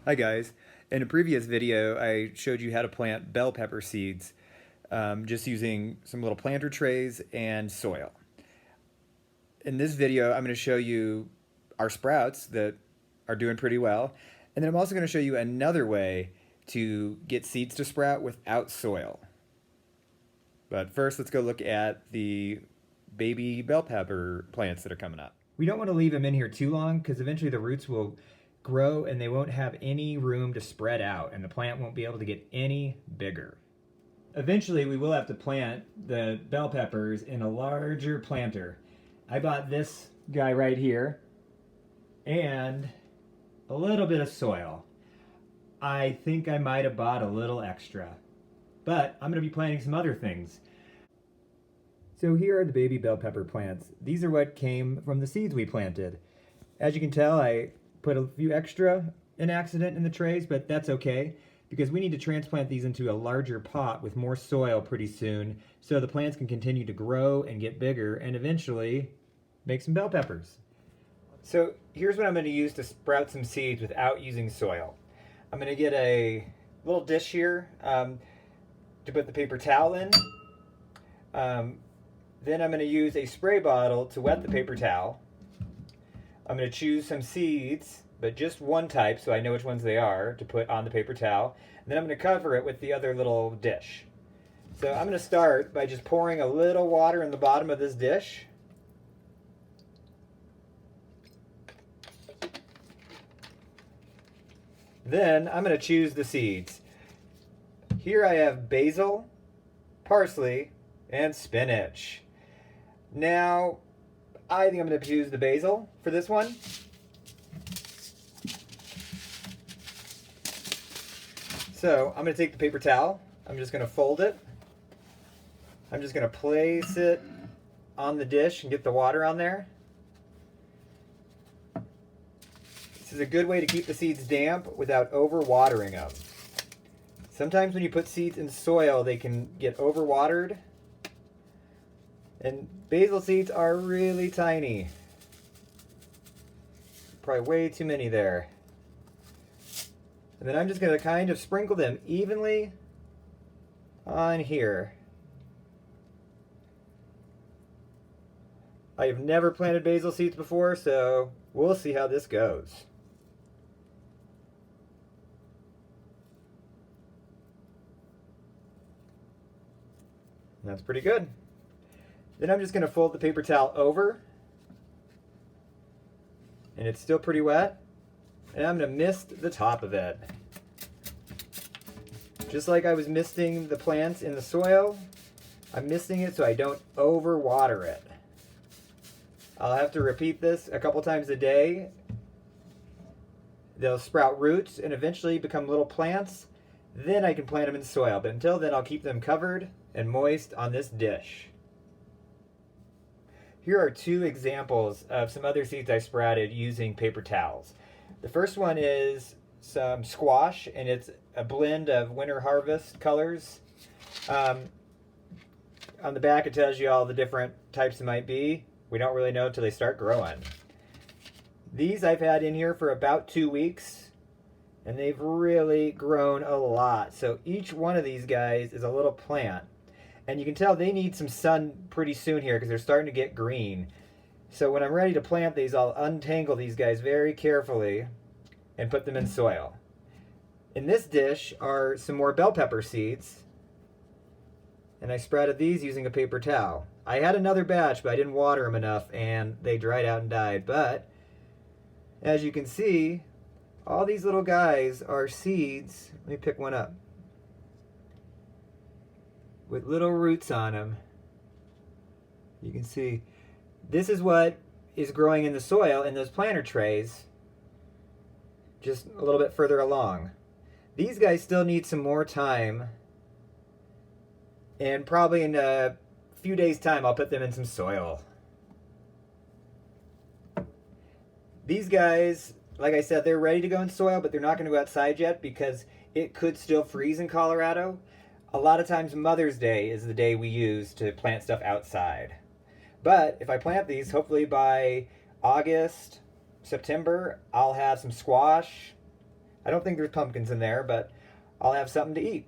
Hi guys. In a previous video, I showed you how to plant bell pepper seeds just using some little planter trays and soil. In this video, I'm going to show you our sprouts that are doing pretty well. And then I'm also going to show you another way to get seeds to sprout without soil. But first, let's go look at the baby bell pepper plants that are coming up. We don't want to leave them in here too long because eventually the roots will grow and they won't have any room to spread out and the plant won't be able to get any bigger. Eventually we will have to plant the bell peppers in a larger planter. I bought this guy right here and a little bit of soil. I think I might have bought a little extra, but I'm going to be planting some other things. So here are the baby bell pepper plants. These are what came from the seeds we planted. As you can tell, I put a few extra in accident in the trays, but that's okay because we need to transplant these into a larger pot with more soil pretty soon so the plants can continue to grow and get bigger and eventually make some bell peppers. So here's what I'm going to use to sprout some seeds without using soil. I'm going to get a little dish here to put the paper towel in. Then I'm going to use a spray bottle to wet the paper towel. I'm going to choose some seeds, but just one type so I know which ones they are to put on the paper towel. And then I'm going to cover it with the other little dish. So I'm going to start by just pouring a little water in the bottom of this dish. Then I'm going to choose the seeds. Here I have basil, parsley, and spinach. Now, I think I'm going to choose the basil for this one. So I'm going to take the paper towel. I'm just going to fold it. I'm just going to place it on the dish and get the water on there. This is a good way to keep the seeds damp without over-watering them. Sometimes when you put seeds in soil, they can get over-watered. And basil seeds are really tiny. Probably way too many there. And then I'm just going to kind of sprinkle them evenly on here. I have never planted basil seeds before, so we'll see how this goes. That's pretty good. Then I'm just going to fold the paper towel over. And it's still pretty wet. And I'm going to mist the top of it. Just like I was misting the plants in the soil, I'm misting it so I don't over-water it. I'll have to repeat this a couple times a day. They'll sprout roots and eventually become little plants. Then I can plant them in soil. But until then, I'll keep them covered and moist on this dish. Here are two examples of some other seeds I sprouted using paper towels. The first one is some squash, and it's a blend of winter harvest colors. On the back, it tells you all the different types it might be. We don't really know until they start growing. These I've had in here for about 2 weeks, and they've really grown a lot. So each one of these guys is a little plant. And you can tell they need some sun pretty soon here because they're starting to get green. So when I'm ready to plant these, I'll untangle these guys very carefully and put them in soil. In this dish are some more bell pepper seeds. And I sprouted these using a paper towel. I had another batch, but I didn't water them enough and they dried out and died. But as you can see, all these little guys are seeds. Let me pick one up. With little roots on them. You can see this is what is growing in the soil in those planter trays just a little bit further along. These guys still need some more time, and probably in a few days time I'll put them in some soil. These guys, like I said, they're ready to go in soil, but they're not going to go outside yet because it could still freeze in Colorado. A lot of times Mother's Day is the day we use to plant stuff outside. But if I plant these, hopefully by August, September, I'll have some squash, I don't think there's pumpkins in there, but I'll have something to eat.